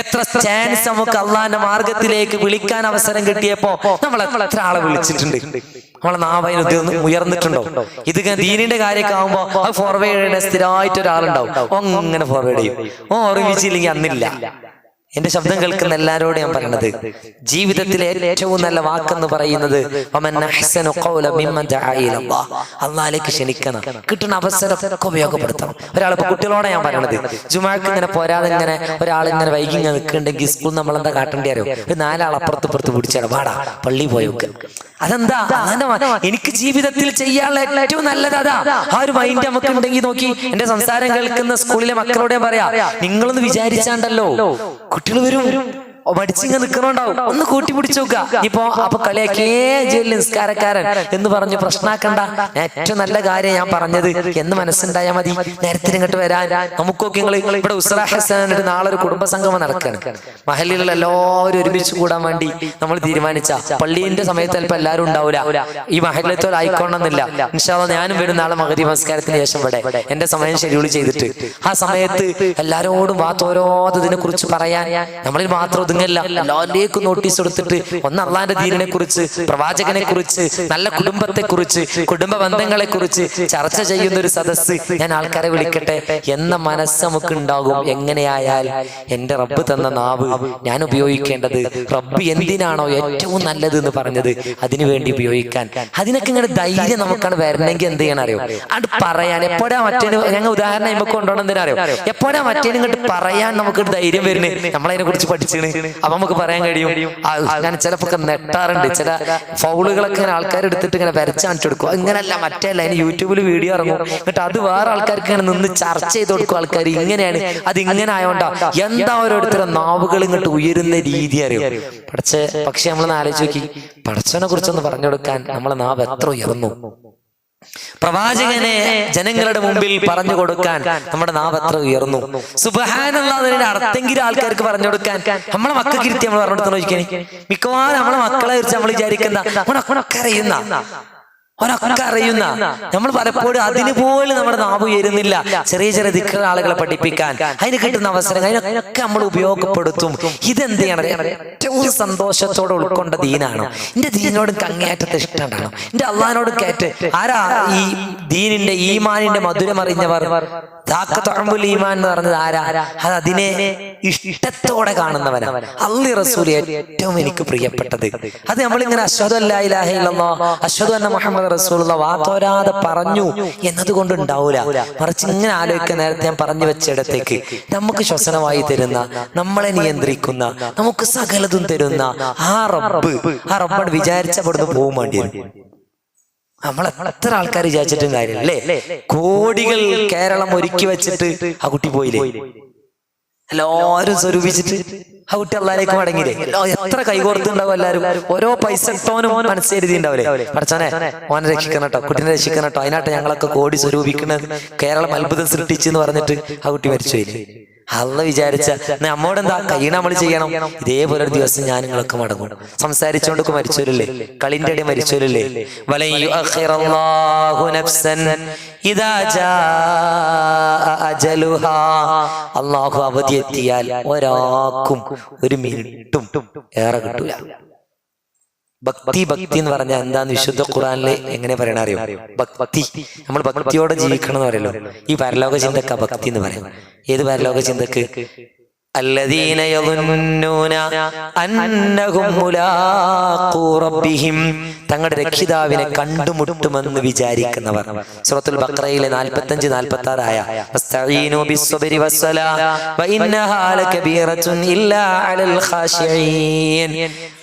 എത്ര ചാൻസ് നമുക്ക് അള്ളാഹിന്റെ മാർഗത്തിലേക്ക് വിളിക്കാൻ അവസരം കിട്ടിയപ്പോ നമ്മൾ എത്ര ആളെ വിളിച്ചിട്ടുണ്ട്. നമ്മളെ നാവിന് ഉയർന്നിട്ടുണ്ടോ? ഇത് ദീനിന്റെ കാര്യമൊക്കെ ആകുമ്പോ അത് ഫോർവേഡ് ചെയ്യണ സ്ഥിരമായിട്ട് ഒരാളുണ്ടാവും, അങ്ങനെ ഫോർവേഡ് ചെയ്യും. ഓർമ്മിച്ചില്ലെങ്കിൽ അന്നില്ല. എന്റെ ശബ്ദം കേൾക്കുന്ന എല്ലാരോടും ഞാൻ പറയുന്നത്, ജീവിതത്തിലെ ഏറ്റവും നല്ല വാക്കെന്ന് പറയുന്നത് അള്ളാഹിലേക്ക് ക്ഷണിക്കണം. കിട്ടുന്ന അവസരം ഒക്കെ ഉപയോഗപ്പെടുത്തണം. ഒരാളിപ്പോ കുട്ടികളോടെ ഞാൻ പറയണത്, ജുമാക്ക് ഇങ്ങനെ പോരാതെ ഇങ്ങനെ ഒരാളിങ്ങനെ വൈകി ഇങ്ങനെ നിൽക്കുന്നുണ്ടെങ്കിൽ സ്കൂൾ നമ്മളെന്താ കാട്ടേണ്ടി അറിയോ? ഒരു നാലാൾ അപ്പുറത്ത് പിടിച്ചാൽ വാടാ പള്ളി പോയൊക്കെ. അതെന്താ? എനിക്ക് ജീവിതത്തിൽ ചെയ്യാനുള്ള ഏറ്റവും നല്ലത് അതാ. ആ ഒരു മൈൻഡ് നമുക്ക് ഉണ്ടെങ്കിൽ നോക്കി, എന്റെ സംസാരം കേൾക്കുന്ന സ്കൂളിലെ മക്കളോട് ഞാൻ പറയാ, നിങ്ങളൊന്ന് വിചാരിച്ചാണ്ടല്ലോ കുട്ടികൾ വരും മടിച്ചിങ്ങ നിൽക്കണുണ്ടാവും, ഒന്ന് കൂട്ടി പിടിച്ചു നോക്കുക. ഇപ്പൊ അപ്പൊ കളിയാക്കേ ജയിലിൽ നിസ്കാരക്കാരൻ എന്ന് പറഞ്ഞു പ്രശ്നമാക്കണ്ട. ഏറ്റവും നല്ല കാര്യം ഞാൻ പറഞ്ഞത് എന്ന് മനസ്സുണ്ടായാൽ മതി. നേരത്തെ ഇങ്ങോട്ട് വരാൻ നമുക്കൊക്കെ ഇവിടെ ഉസ്റാഹസാനായിട്ട് നാളെ ഒരു കുടുംബ സംഗമം നടക്കുകയാണ്. മഹല്ലിലുള്ള എല്ലാവരും ഒരുമിച്ച് കൂടാൻ വേണ്ടി നമ്മൾ തീരുമാനിച്ച, പള്ളീന്റെ സമയത്ത് ചിലപ്പോൾ എല്ലാവരും ഉണ്ടാവില്ല, ഈ മഹല്ലത്തോൽ ആയിക്കോണമെന്നില്ല. ഇൻഷാ അല്ലാഹ് ഞാനും വരും നാളെ മഗ്‌രിബ് നമസ്കാരത്തിന് ശേഷം ഇവിടെ എന്റെ സമയം ഷെഡ്യൂൾ ചെയ്തിട്ട് ആ സമയത്ത് എല്ലാരോടും ഓരോതിനെ കുറിച്ച് പറയാൻ. നമ്മളിൽ മാത്രം എല്ലാവരിലേക്കും നോട്ടീസ് കൊടുത്തിട്ട് ഒന്ന് അള്ളാന്റെ ദീനിനെ കുറിച്ച്, പ്രവാചകനെ കുറിച്ച്, നല്ല കുടുംബത്തെ കുറിച്ച്, കുടുംബ ബന്ധങ്ങളെ കുറിച്ച് ചർച്ച ചെയ്യുന്ന ഒരു സദസ്സ് ഞാൻ ആൾക്കാരെ വിളിക്കട്ടെ എന്ന മനസ്സ് നമുക്ക് ഉണ്ടാകും. എങ്ങനെയായാൽ എന്റെ റബ്ബ് തന്ന നാവ് ഞാൻ ഉപയോഗിക്കേണ്ടത്, റബ്ബ് എന്തിനാണോ ഏറ്റവും നല്ലത് എന്ന് പറഞ്ഞത് അതിനു വേണ്ടി ഉപയോഗിക്കാൻ. അതിനൊക്കെ ഇങ്ങനെ ധൈര്യം നമുക്കാണ് വരണമെങ്കിൽ എന്ത് ചെയ്യണം അറിയോ? അത് പറയാൻ എപ്പോഴാ മറ്റേന്, ഞങ്ങൾ ഉദാഹരണം നമുക്ക് കൊണ്ടുപോകണം എന്തിനാ അറിയോ? എപ്പോഴാ മറ്റേനും ഇങ്ങോട്ട് പറയാൻ നമുക്ക് ധൈര്യം വരുന്നത്? നമ്മളതിനെ കുറിച്ച് പഠിച്ചാണ്, അപ്പൊ നമുക്ക് പറയാൻ കഴിയും. ഞാൻ ചിലപ്പോ നെട്ടാറുണ്ട്, ചില ഫൗളുകളൊക്കെ ഇങ്ങനെ ആൾക്കാർ എടുത്തിട്ട് ഇങ്ങനെ വരച്ച് കാണിച്ചു കൊടുക്കും. ഇങ്ങനെയല്ല, മറ്റേല്ല, അതിന് യൂട്യൂബിൽ വീഡിയോ ഇറങ്ങും, എന്നിട്ട് അത് വേറെ ആൾക്കാർക്ക് ഇങ്ങനെ നിന്ന് ചർച്ച ചെയ്ത് കൊടുക്കും. ആൾക്കാർ ഇങ്ങനെയാണ്, അത് ഇങ്ങനെ ആയോണ്ടാ. എന്താ ഓരോരുത്തരും നാവുകൾ ഇങ്ങോട്ട് ഉയരുന്ന രീതി അറിയും. പക്ഷെ നമ്മളൊന്ന് ആലോചിച്ച് നോക്കി, പടച്ചവനെ കുറിച്ചൊന്ന് പറഞ്ഞു കൊടുക്കാൻ നമ്മളെ നാവ് എത്ര ഉയർന്നു. പ്രവാചകനെ ജനങ്ങളുടെ മുമ്പിൽ പറഞ്ഞു കൊടുക്കാൻ നമ്മുടെ നാവ് എത്ര ഉയർന്നു. സുബ്ഹാനല്ലാഹ് അർത്ഥെങ്കിലും ആൾക്കാർക്ക് പറഞ്ഞു കൊടുക്കാൻ നമ്മളെ മക്കൾക്ക് ഇരുത്തി നമ്മൾ പറഞ്ഞു കൊടുത്തു നോക്കിയാൽ മിക്കവാറും നമ്മളെ മക്കളെ കുറിച്ച് നമ്മൾ വിചാരിക്കുന്ന ഒരൊക്കെ അറിയുന്ന നമ്മൾ പലപ്പോഴും അതിന് പോലും നമ്മുടെ നാവ് ഉയരുന്നില്ല. ചെറിയ ചെറിയ ദിക്റുകൾ ആളുകളെ പഠിപ്പിക്കാൻ അതിന് കിട്ടുന്ന അവസരം അതിനൊക്കെ നമ്മൾ ഉപയോഗപ്പെടുത്തും. ഇതെന്ത് ചെയ്യണം? ഏറ്റവും സന്തോഷത്തോടെ ഉൾക്കൊണ്ട ദീനാണോ? എന്റെ ദീനിനോട് അങ്ങേയറ്റത്തെ ഇഷ്ടം ഉണ്ടാണോ? എന്റെ അള്ളാഹിനോട് കയറ്റ് ആരാ ഈ ദീനിന്റെ ഈമാനിന്റെ മധുരം അറിഞ്ഞവർ? ഈമാൻ എന്ന് പറഞ്ഞത് ആരാ? അത് അതിനെ ഇഷ്ടത്തോടെ കാണുന്നവനാ. അല്ലാഹു റസൂൽ ഏറ്റവും എനിക്ക് പ്രിയപ്പെട്ടത് അത് നമ്മളിങ്ങനെ അശ്ഹദു അല്ലാ ഇലാഹ ഇല്ലല്ലാഹ് അശ്ഹദു അന്ന മുഹമ്മദ് റസൂലുള്ളാഹ് വാത്തോരാതെ പറഞ്ഞു എന്നതുകൊണ്ട് ഉണ്ടാവൂല. മറിച്ച് ഇങ്ങനെ ആലോചിക്കാൻ നേരത്തെ ഞാൻ പറഞ്ഞു വെച്ചിടത്തേക്ക് നമുക്ക് ശ്വസനമായി തരുന്ന, നമ്മളെ നിയന്ത്രിക്കുന്ന, നമുക്ക് സകലതും തരുന്ന ആ റബ്ബ് വിചാരിച്ചപ്പെടുന്നു പോകും വേണ്ടി വരും. നമ്മൾ എത്ര ആൾക്കാർ വിചാരിച്ചിട്ടും കാര്യമില്ലേ? കോടികൾ കേരളം ഒരുക്കി വെച്ചിട്ട് ആ കുട്ടി പോയില്ലേ? എല്ലാവരും സ്വരൂപിച്ചിട്ട് ആ കുട്ടി അള്ളാഹിലേക്ക് മടങ്ങിയില്ലേ? എത്ര കൈകോർത്തുണ്ടാവും എല്ലാവരും. ഓരോ പൈസ ഇട്ടവനും മനസ്സെഴുതി ഉണ്ടാവില്ലേ, പഠിച്ചോനെ മോനെ രക്ഷിക്കണം കേട്ടോ, കുട്ടീനെ രക്ഷിക്കണം കേട്ടോ, അതിനായിട്ട് ഞങ്ങളൊക്കെ കോടി സ്വരൂപിക്കുന്നത്, കേരളം അത്ഭുതം സൃഷ്ടിച്ചു എന്ന് പറഞ്ഞിട്ട് ആ കുട്ടി മരിച്ചുപോയില്ലേ? അള്ള വിചാരിച്ച നമ്മോടെന്താ കയ്യണ നമ്മൾ ചെയ്യണം. ഇതേപോലെ ഒരു ദിവസം ഞാൻ നിങ്ങളൊക്കെ മടങ്ങും. സംസാരിച്ചോണ്ടൊക്കെ മരിച്ചോലല്ലേ, കളിന്റെ ഇടയിൽ മരിച്ചോലല്ലേ. അള്ളാഹു അവധി എത്തിയാൽ ഒരാൾക്കും ഒരു മിനിറ്റും ഏറെ കിട്ടൂല. ഭക്തി ഭക്തി എന്ന് പറഞ്ഞാൽ എന്താന്ന് വിശുദ്ധ ഖുർആനില് എങ്ങനെ പറയണ അറിയോ? ഭക്തി, നമ്മൾ ഭക്തിയോടെ ജീവിക്കണം എന്ന് പറയല്ലോ. ഈ പരലോക ചിന്തക്ക ഭക്തി എന്ന് പറയും. ഏത് പരലോക ചിന്തക്ക്? الذين يظنون أنهم ملاقو ربهم, തങ്ങളുടെ രക്ഷിതാവിനെ കണ്ടുമുട്ടുമെന്ന് വിചാരിക്കുന്നവർ. സൂറത്തുൽ ബഖറയിലെ 45-46 ആയ വസ്തഈനു ബിസ്സബ്രി വസ്സലാ വഇന്നഹാ ലകബീറത്തുൻ ഇല്ലാ അലൽ ഖാശിഈൻ.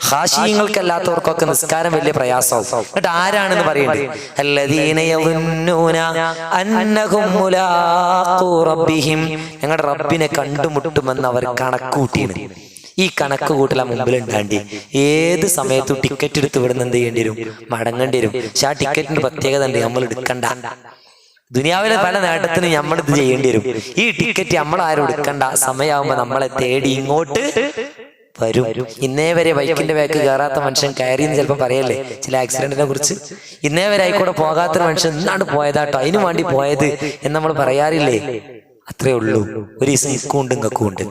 ഖാശിഈങ്ങൾക്കല്ലാത്തവർക്കൊക്കെ നിസ്കാരം വലിയ പ്രയാസവും. എന്നിട്ട് ആരാണെന്ന് പറയണ്ടേ? അല്ലദീന യظنون അന്നഹും മുലാഖൂ റബ്ബിഹിം, ഞങ്ങളുടെ റബ്ബിനെ കണ്ടുമുട്ടുമെന്ന് അവർ കണക്കൂട്ടിയാണ്. ഈ കണക്ക് കൂട്ടല മുമ്പിൽ ഉണ്ടാണ്ടി ഏത് സമയത്തും ടിക്കറ്റ് എടുത്ത് വിടുന്ന എന്ത് ചെയ്യേണ്ടി വരും? മടങ്ങേണ്ടി വരും. പക്ഷെ ആ ടിക്കറ്റിന് പ്രത്യേകത ഉണ്ട്, നമ്മൾ എടുക്കണ്ട. ദുനിയാവിലെ പല നേട്ടത്തിന് നമ്മൾ ഇത് ചെയ്യേണ്ടി വരും. ഈ ടിക്കറ്റ് നമ്മളാരും എടുക്കണ്ട. സമയമാകുമ്പോ നമ്മളെ തേടി ഇങ്ങോട്ട് വരും. ഇന്നേ വരെ ബൈക്കിന്റെ ബാക്ക് കയറാത്ത മനുഷ്യൻ കയറിയെന്ന് ചിലപ്പോൾ പറയല്ലേ ചില ആക്സിഡന്റിനെ കുറിച്ച്. ഇന്നേ വരെ ആയിക്കൂടെ പോകാത്തൊരു മനുഷ്യൻ ഇന്നാണ് പോയതാട്ടോ, അതിനു വേണ്ടി പോയത് എന്ന് നമ്മൾ പറയാറില്ലേ? അത്രേ ഉള്ളൂ. ഒരു ഇങ്ങക്കുണ്ട് ഇങ്ങക്കുണ്ട്.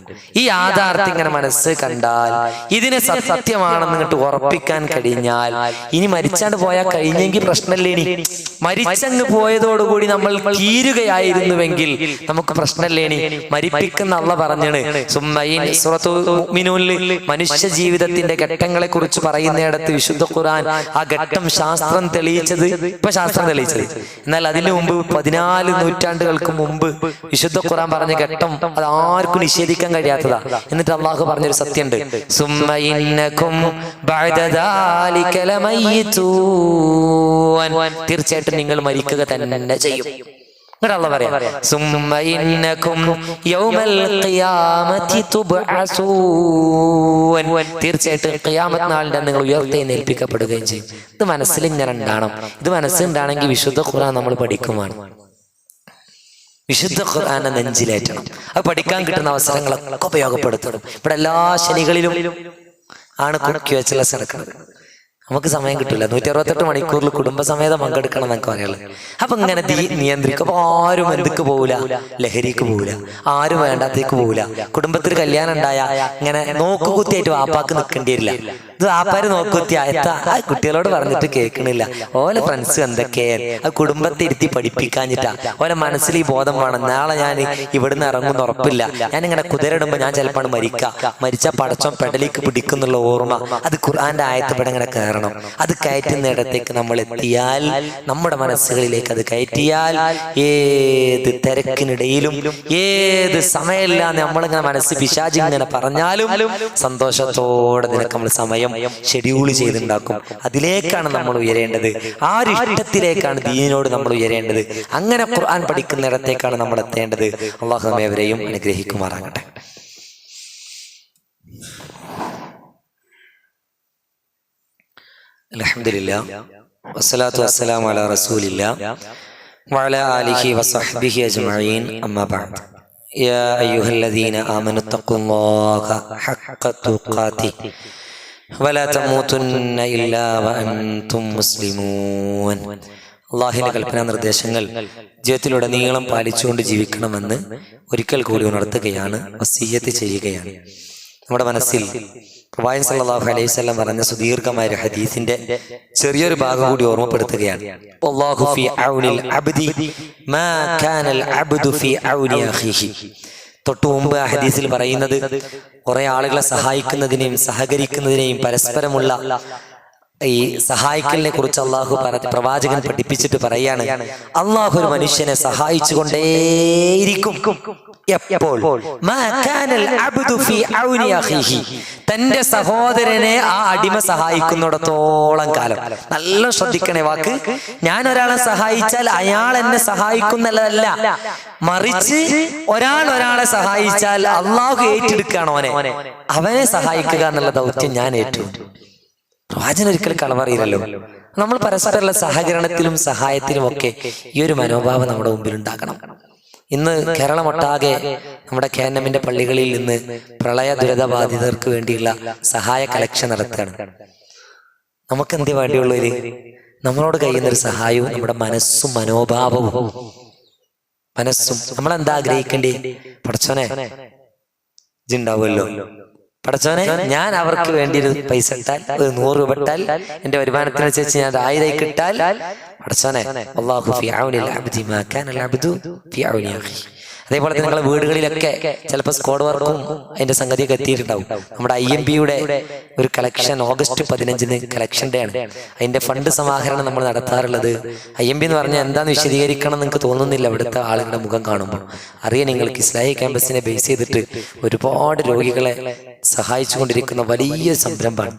ഈ യാഥാർത്ഥ്യം ഇങ്ങനെ മനസ്സ് കണ്ടാൽ, ഇതിനെ സത്യമാണെന്ന് ഇങ്ങോട്ട് ഉറപ്പിക്കാൻ കഴിഞ്ഞാൽ, ഇനി മരിച്ചാണ്ട് പോയാൽ കഴിഞ്ഞെങ്കിൽ പ്രശ്നമല്ലേ? ഇനി മരിച്ചങ്ങ് പോയതോടുകൂടി നമ്മൾ തീരുകയായിരുന്നുവെങ്കിൽ നമുക്ക് പ്രശ്നമല്ലേനി? മരിപ്പിക്കുന്ന അള്ള പറഞ്ഞാണ് സൂറത്തുൽ മുഅ്മിനൂനിൽ മനുഷ്യ ജീവിതത്തിന്റെ ഘട്ടങ്ങളെ കുറിച്ച് പറയുന്നിടത്ത് വിശുദ്ധ ഖുർആൻ ആ ഘട്ടം ശാസ്ത്രം തെളിയിച്ചത്, ഇപ്പൊ ശാസ്ത്രം തെളിയിച്ചത്, എന്നാൽ അതിനു മുമ്പ് 14 നൂറ്റാണ്ടുകൾക്ക് മുമ്പ് വിശുദ്ധ ഖുർആൻ പറഞ്ഞ ഘട്ടം അത് ആർക്കും നിഷേധിക്കാൻ കഴിയാത്തതാ. എന്നിട്ട് അള്ളാഹു പറഞ്ഞൊരു സത്യമുണ്ട്, സുമ്മ ഇന്നകും ബഅദ ദാലിക ലമയ്യിതൂൻ, തീർച്ചയായിട്ടും നിങ്ങൾ മരിക്കുക തന്നെ ചെയ്യും. എന്നിട്ട് അള്ളാഹു പറയാം, സുമ്മ ഇന്നകും യൗമൽ ഖിയാമത്തി തുബ്അസൂൻ, തീർച്ചയായിട്ടും ഖിയാമത്ത് നാളിന്റെ നിങ്ങൾ ഉയർത്തെഴുന്നേൽപ്പിക്കപ്പെടുകയും ചെയ്യും. ഇത് മനസ്സിൽ ഇങ്ങനെ ഉണ്ടാവണം. ഇത് മനസ്സിലുണ്ടാണെങ്കിൽ വിശുദ്ധ ഖുർആൻ നമ്മൾ പഠിക്കുമാണ്. വിശുദ്ധ ഖുർആനെ നെഞ്ചിലേറ്റണം. അത് പഠിക്കാൻ കിട്ടുന്ന അവസരങ്ങളൊക്കെ ഉപയോഗപ്പെടുത്തണം. ഇവിടെ എല്ലാ ശനികളിലും ആണ് കുക്കി വെച്ചുള്ള നടക്കുന്നത്. നമുക്ക് സമയം കിട്ടില്ല. 168 മണിക്കൂറിൽ കുടുംബസമേതം പങ്കെടുക്കണം എന്നൊക്കെ പറയുള്ളത്. അപ്പൊ ഇങ്ങനെ നിയന്ത്രിക്കും. അപ്പൊ ആരും എന്തൊക്കെ പോവില്ല, ലഹരിക്ക് പോവില്ല, ആരും വേണ്ടാത്തേക്ക് പോവില്ല. കുടുംബത്തിൽ കല്യാണം ഉണ്ടായ ഇങ്ങനെ നോക്കുകുത്തിയായിട്ട് വാപ്പാക്ക് നിൽക്കേണ്ടി വരില്ല. ഇത് വാപ്പാര് നോക്കുകുത്തി ആയത്താ കുട്ടികളോട് പറഞ്ഞിട്ട് കേൾക്കണില്ല. ഓലെ ഫ്രണ്ട്സ് എന്തൊക്കെയാണ്, അത് കുടുംബത്തെ ഇരുത്തി പഠിപ്പിക്കാഞ്ഞിട്ടാ. ഓലെ മനസ്സിൽ ഈ ബോധം വേണം, നാളെ ഞാൻ ഇവിടുന്ന് ഇറങ്ങുന്ന ഉറപ്പില്ല, ഞാനിങ്ങനെ കുതിരടുമ്പോ ഞാൻ ചിലപ്പോൾ മരിച്ച പടച്ചോൻ പെടലേക്ക് പിടിക്കുന്നുള്ള ഓർമ്മ, അത് ഖുർആന്റെ ആയത്തിൽപ്പെടെ ഇങ്ങനെ കയറണം. അത് കയറ്റുന്നിടത്തേക്ക് നമ്മൾ എത്തിയാൽ, നമ്മുടെ മനസ്സുകളിലേക്ക് അത് കയറ്റിയാൽ, ഏത് തിരക്കിനിടയിലും ഏത് സമയമില്ലാന്ന് നമ്മളിങ്ങനെ മനസ്സ് പിശാചി ഇങ്ങനെ പറഞ്ഞാലും സന്തോഷത്തോടെ നിനക്ക് നമ്മൾ സമയം ഷെഡ്യൂൾ ചെയ്തുണ്ടാക്കും. അതിലേക്കാണ് നമ്മൾ ഉയരേണ്ടത്. ആ ഒരു ഇഷ്ടത്തിലേക്കാണ് ദീനിനോട് നമ്മൾ ഉയരേണ്ടത്. അങ്ങനെ ഖുർആൻ പഠിക്കുന്നിടത്തേക്കാണ് നമ്മൾ എത്തേണ്ടത്. അല്ലാഹു നമ്മേവരെയും അനുഗ്രഹിക്കുമാറാകട്ടെ. അൽഹംദുലില്ലാ വസ്സലാത്തു വസ്സലാമു അലാ റസൂലില്ലാ വഅലാ ആലിഹി വസഹ്ബിഹി അജ്മഈൻ. അമ്മാ ബഅദ്. യാ അയ്യുഹല്ലദീന ആമനു തഖുല്ലാഹ ഹഖ്ഖ തുഖാതിഹി വലാ തമൂതുന്ന ഇല്ലാ വഅൻതും മുസ്ലിമൂൻ. അള്ളാഹിന്റെ കൽപ്പനാ നിർദ്ദേശങ്ങൾ ജീവിതത്തിലുടനീളം പാലിച്ചുകൊണ്ട് ജീവിക്കണമെന്ന് ഒരിക്കൽ കൂടി ഉണർത്തുകയാണ്, വസിയ്യത്ത് ചെയ്യുകയാണ്. നമ്മുടെ മനസ്സിൽ പ്രവാചകൻ സല്ലല്ലാഹു അലൈഹി വസല്ലം പറഞ്ഞ സുദീർഘമായ ഒരു ഹദീസിന്റെ ചെറിയൊരു ഭാഗം കൂടി ഓർമ്മപ്പെടുത്തുകയാണ്. വല്ലാഹു ഫീ ഔനിൽ അബ്ദി മാ കാനൽ അബ്ദു ഫീ ഔനി അഖീഹി. തൊട്ടു മുമ്പ് ആ ഹദീസിൽ പറയുന്നത് കുറെ ആളുകളെ സഹായിക്കുന്നതിനെയും സഹകരിക്കുന്നതിനെയും പരസ്പരമുള്ള ഈ സഹായിക്കലിനെ കുറിച്ച് പ്രവാചകൻ പഠിപ്പിച്ചിട്ട് പറയാണ്, അള്ളാഹു ഒരു മനുഷ്യനെ സഹായിച്ചുകൊണ്ടേയിരിക്കും എപ്പോൾ തന്റെ സഹോദരനെ ആ അടിമ സഹായിക്കുന്നിടത്തോളം കാലം. നല്ല ശ്രദ്ധിക്കണേ വാക്ക്. ഞാൻ ഒരാളെ സഹായിച്ചാൽ അയാൾ എന്നെ സഹായിക്കുന്നതല്ല, മറിച്ച് ഒരാളെ സഹായിച്ചാൽ അള്ളാഹു ഏറ്റെടുക്കുകയാണ് അവനെ സഹായിക്കുക എന്നുള്ള ദൗത്യം ഞാൻ ഏറ്റു. പ്രവാചകൻ ഒരിക്കലും കളവറിയില്ലല്ലോ. നമ്മൾ പരസ്പരമുള്ള സഹകരണത്തിലും സഹായത്തിലും ഒക്കെ ഈ ഒരു മനോഭാവം നമ്മുടെ മുമ്പിൽ ഉണ്ടാക്കണം. ഇന്ന് കേരളമൊട്ടാകെ നമ്മുടെ KNM പള്ളികളിൽ നിന്ന് പ്രളയ ദുരിതബാധിതർക്ക് വേണ്ടിയുള്ള സഹായ കളക്ഷൻ നടത്തുകയാണ്. നമുക്ക് എന്തേ വേണ്ടിയുള്ളവര് നമ്മളോട് കഴിയുന്നൊരു സഹായവും നമ്മുടെ മനസ്സും മനോഭാവവും നമ്മളെന്താ ആഗ്രഹിക്കേണ്ടി? പടച്ചോനെ ഇതുണ്ടാവുമല്ലോ, പടച്ചോനെ ഞാൻ അവർക്ക് വേണ്ടി ഒരു പൈസ ഇട്ടാൽ, ഒരു 100 രൂപ ഇട്ടാൽ, എന്റെ വരുമാനത്തിനനുസരിച്ച് ഞാൻ 1000 ഇട്ടാൽ, പടച്ചോനെ അല്ലാഹു ഫീ ഔനിൽ അബ്ദി മാ കാനൽ അബ്ദു ഫീ ഔനി അഖി. അതേപോലെ തന്നെ നിങ്ങളുടെ വീടുകളിലൊക്കെ ചിലപ്പോൾ സ്ക്വാഡ് വർക്കും അതിന്റെ സംഗതിയൊക്കെ എത്തിയിട്ടുണ്ടാവും. നമ്മുടെ IMB-യുടെ ഒരു കളക്ഷൻ ഓഗസ്റ്റ് 15-ന് കളക്ഷൻ ഡേ ആണ്. അതിന്റെ ഫണ്ട് സമാഹരണം നമ്മൾ നടത്താറുള്ളത്. IMB എന്ന് പറഞ്ഞാൽ എന്താന്ന് വിശദീകരിക്കണം നിങ്ങൾക്ക് തോന്നുന്നില്ല ഇവിടുത്തെ ആളുകളുടെ മുഖം കാണുമ്പോൾ. അറിയാം, നിങ്ങൾക്ക് ഇസ്ലാഹി ക്യാമ്പസിനെ ബേസ് ചെയ്തിട്ട് ഒരുപാട് രോഗികളെ സഹായിച്ചുകൊണ്ടിരിക്കുന്ന വലിയ സംരംഭമാണ്.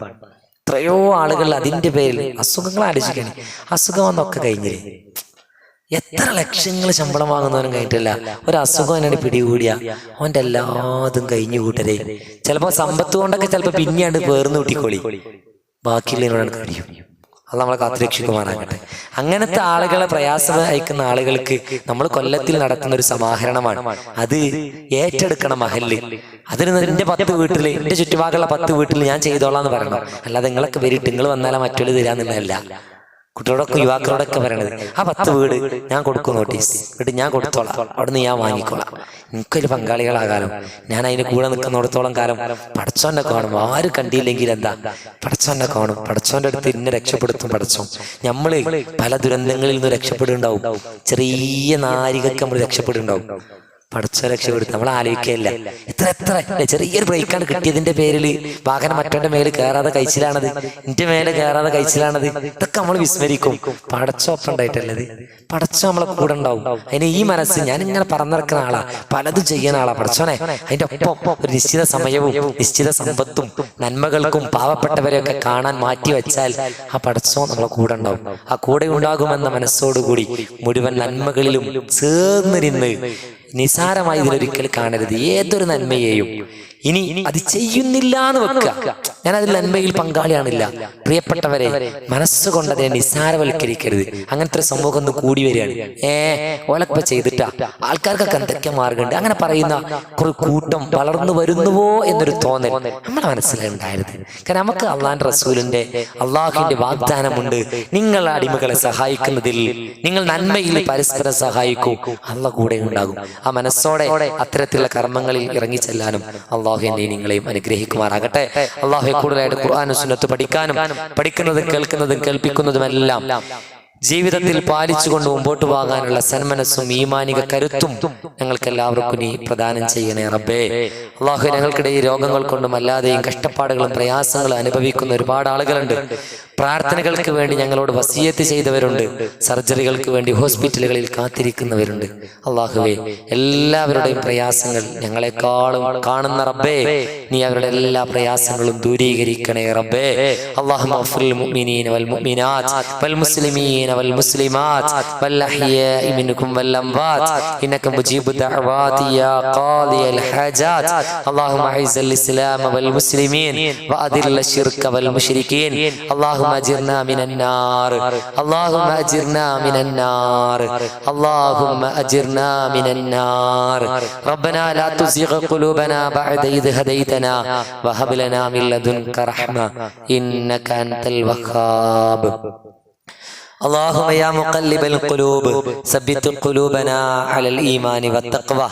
എത്രയോ ആളുകൾ അതിന്റെ പേരിൽ അസുഖങ്ങൾ ആലോചിക്കണം. അസുഖം വന്നൊക്കെ കഴിഞ്ഞില്ലേ, എത്ര ലക്ഷങ്ങൾ ശമ്പളം വാങ്ങുന്നവനും കഴിഞ്ഞിട്ടില്ല, ഒരു അസുഖം എന്നാണ് പിടികൂടിയ അവന്റെ എല്ലാതും കഴിഞ്ഞു കൂട്ടരെ. ചിലപ്പോ സമ്പത്ത് കൊണ്ടൊക്കെ ചിലപ്പോ പിന്നെയാണ് പേർന്ന് കൂട്ടിക്കോളി, ബാക്കിയുള്ളതിനോടാണ് കഴിയും. അത് നമ്മളെ കാത്തുരക്ഷിക്കുമാറാകട്ടെ. അങ്ങനത്തെ ആളുകളെ പ്രയാസം അയക്കുന്ന ആളുകൾക്ക് നമ്മൾ കൊല്ലത്തിൽ നടത്തുന്ന ഒരു സമാഹരണമാണ്. അത് ഏറ്റെടുക്കണം മഹല്ല്. അതിന് എന്റെ 10 വീട്ടില്, എന്റെ ചുറ്റുപാടുള്ള 10 വീട്ടിൽ ഞാൻ ചെയ്തോളാം എന്ന് പറയണം. അല്ലാതെ നിങ്ങളൊക്കെ വരിട്ട് നിങ്ങൾ വന്നാലാ മറ്റൊരു തരാന്നുള്ളതല്ല. കുട്ടികളോടൊക്കെ യുവാക്കളോടൊക്കെ പറയണത്, ആ 10 വീട് ഞാൻ കൊടുക്കും നോട്ടീസ്, എന്നിട്ട് ഞാൻ കൊടുത്തോളാം, അവിടുന്ന് ഞാൻ വാങ്ങിക്കോളാം, എനിക്കൊരു പങ്കാളികളാകാലോ. ഞാൻ അതിന് കൂടെ നിൽക്കുന്നിടത്തോളം കാലം പടച്ചോന്റെ കാണും. ആരും കണ്ടിയില്ലെങ്കിൽ എന്താ, പടച്ചോന്റെ കാണും. പടച്ചോന്റെ അടുത്ത് ഇന്നെ രക്ഷപ്പെടുത്തും പടച്ചോൻ. നമ്മള് പല ദുരന്തങ്ങളിൽ നിന്ന് രക്ഷപ്പെടുന്നുണ്ടാവും. ചെറിയ നാരികൾക്ക് നമ്മൾ രക്ഷപ്പെടുന്നുണ്ടാവും. പടച്ച രക്ഷപ്പെടുത്തും. നമ്മൾ ആലോചിക്കുകയല്ല. എത്ര ചെറിയൊരു ബ്രേക്കാണ് കിട്ടിയതിന്റെ പേരിൽ വാഹനം മറ്റവന്റെ മേലെ കയറാതെ കഴിച്ചിലാണത്, എന്റെ മേലെ കയറാതെ കഴിച്ചിലാണത്. ഇതൊക്കെ നമ്മൾ വിസ്മരിക്കും. പടച്ചൊപ്പം ഉണ്ടായിട്ടല്ലത്. പടച്ച നമ്മളെ കൂടെ ഉണ്ടാവും. അതിന് ഈ മനസ്സ്, ഞാനിങ്ങനെ പറന്നിറക്കുന്ന ആളാ, പലതും ചെയ്യുന്ന ആളാ. പടച്ചോനെ അതിന്റെ ഒപ്പം ഒരു നിശ്ചിത സമയവും നിശ്ചിത സമ്പത്തും നന്മകൾക്കും പാവപ്പെട്ടവരെയൊക്കെ കാണാൻ മാറ്റി വെച്ചാൽ ആ പടച്ചോ നമ്മളെ കൂടെ ഉണ്ടാവും. ആ കൂടെ ഉണ്ടാകുമെന്ന മനസ്സോടുകൂടി മുഴുവൻ നന്മകളിലും ചേർന്നിരുന്ന് നിസാരമായി ഇതിലൊരിക്കൽ കാണരുത്. ഏതൊരു നന്മയെയും ഇനി അത് ചെയ്യുന്നില്ല എന്ന് വെക്കുക, ഞാൻ അതിൽ നന്മയിൽ പങ്കാളിയാണില്ല. പ്രിയപ്പെട്ടവരെ, മനസ്സുകൊണ്ട് അതിനെ നിസാരവൽക്കരിക്കരുത്. അങ്ങനത്തെ ഒരു സമൂഹം ഒന്ന് കൂടി വരികയാണ്. ഓലൊക്കെ ചെയ്തിട്ടാ, ആൾക്കാർക്കൊക്കെ എന്തൊക്കെ മാർഗമുണ്ട്, അങ്ങനെ പറയുന്ന ഒരു കൂട്ടം വളർന്നു വരുന്നുവോ എന്നൊരു തോന്നൽ നമ്മുടെ മനസ്സിലുണ്ടായിരുന്നു. കാരണം നമുക്ക് അള്ളാന്റെ റസൂലിന്റെ അള്ളാഹുവിന്റെ വാഗ്ദാനമുണ്ട്, നിങ്ങൾ അടിമകളെ സഹായിക്കുന്നതിൽ നിങ്ങൾ നന്മയിൽ പരസ്പരം സഹായിക്കൂ, അള്ളാഹ് കൂടെ ഉണ്ടാകും. ആ മനസ്സോടെ അത്തരത്തിലുള്ള കർമ്മങ്ങളിൽ ഇറങ്ങിച്ചെല്ലാനും അള്ളാഹു എന്നെയും നിങ്ങളെയും അനുഗ്രഹിക്കുമാറാകട്ടെ. അള്ളാഹു കൂടുതലായിട്ട് ഖുർആനും സുന്നത്ത് പഠിക്കാനും പഠിക്കുന്നതും കേൾക്കുന്നതും കേൾപ്പിക്കുന്നതുമെല്ലാം ജീവിതത്തിൽ പാലിച്ചുകൊണ്ട് മുമ്പോട്ട് പോകാനുള്ള സന്മനസ്സും ഈമാനിക കരുത്തും ഞങ്ങൾക്ക് എല്ലാവർക്കും നീ പ്രദാനം ചെയ്യണേ റബ്ബേ. അള്ളാഹു ഞങ്ങൾക്കിടയിൽ രോഗങ്ങൾ കൊണ്ടും അല്ലാതെയും കഷ്ടപ്പാടുകളും പ്രയാസങ്ങളും അനുഭവിക്കുന്ന ഒരുപാട് ആളുകളുണ്ട്. പ്രാർത്ഥനകൾക്ക് വേണ്ടി ഞങ്ങളോട് വസിയത്ത് ചെയ്തവരുണ്ട്. സർജറികൾക്ക് വേണ്ടി ഹോസ്പിറ്റലുകളിൽ കാത്തിരിക്കുന്നവരുണ്ട്. അള്ളാഹുവേ, എല്ലാവരുടെയും പ്രയാസങ്ങൾ ഞങ്ങളെക്കാളും കാണുന്ന റബ്ബേ, നീ അവരുടെ എല്ലാ പ്രയാസങ്ങളും ദൂരീകരിക്കണേ റബ്ബേ. അല്ലാഹുമ്മ ഗ്ഫിറിൽ മുഅ്മിനീന വൽ മുഅ്മിനാത്ത് വൽ മുസ്ലിമീന വൽ മുസ്ലിമാത്ത് വൽ അഹ്യാഇ മിൻകും വൽ അംവാത്ത് ഇന്നക മുജീബു ദഅവാതി യാ ഖാദിയൽ ഹാജാത്ത്. അല്ലാഹുമ്മ അഇസ്സൽ ഇസ്ലാമ വൽ മുസ്ലിമീൻ വഅദില്ല ശിർക വൽ മുശ്രികീൻ. അല്ലാഹുമ്മ أجرنا من النار اللهم أجرنا من النار اللهم أجرنا من النار. ربنا لا تزغ قلوبنا بعد إذ هديتنا وهب لنا من لدنك رحمة إنك أنت الوهاب. اللهم يا مقلب القلوب ثبت قلوبنا على الإيمان والتقوى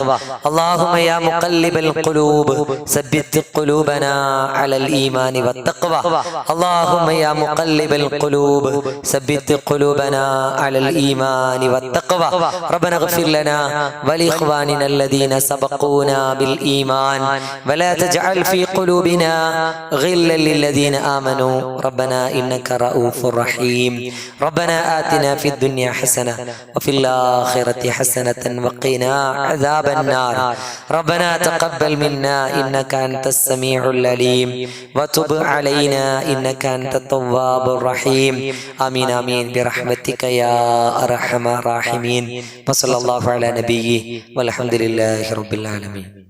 اللهم يا مقلب القلوب ثبت قلوبنا على الإيمان والتقوى اللهم يا مقلب القلوب ثبت قلوبنا على الإيمان والتقوى ربنا اغفر لنا ولإخواننا الذين سبقونا بالإيمان ولا تجعل في قلوبنا غلا للذين آمنوا ربنا إنك رؤوف رحيم ربنا آتنا في الدنيا حسنة وفي الآخرة حسنة وقنا عذاب النار ربنا تقبل منا إنك أنت السميع العليم وتب علينا إنك أنت التواب الرحيم آمين آمين برحمتك يا أرحم الراحمين وصلى الله على نبيه والحمد لله رب العالمين.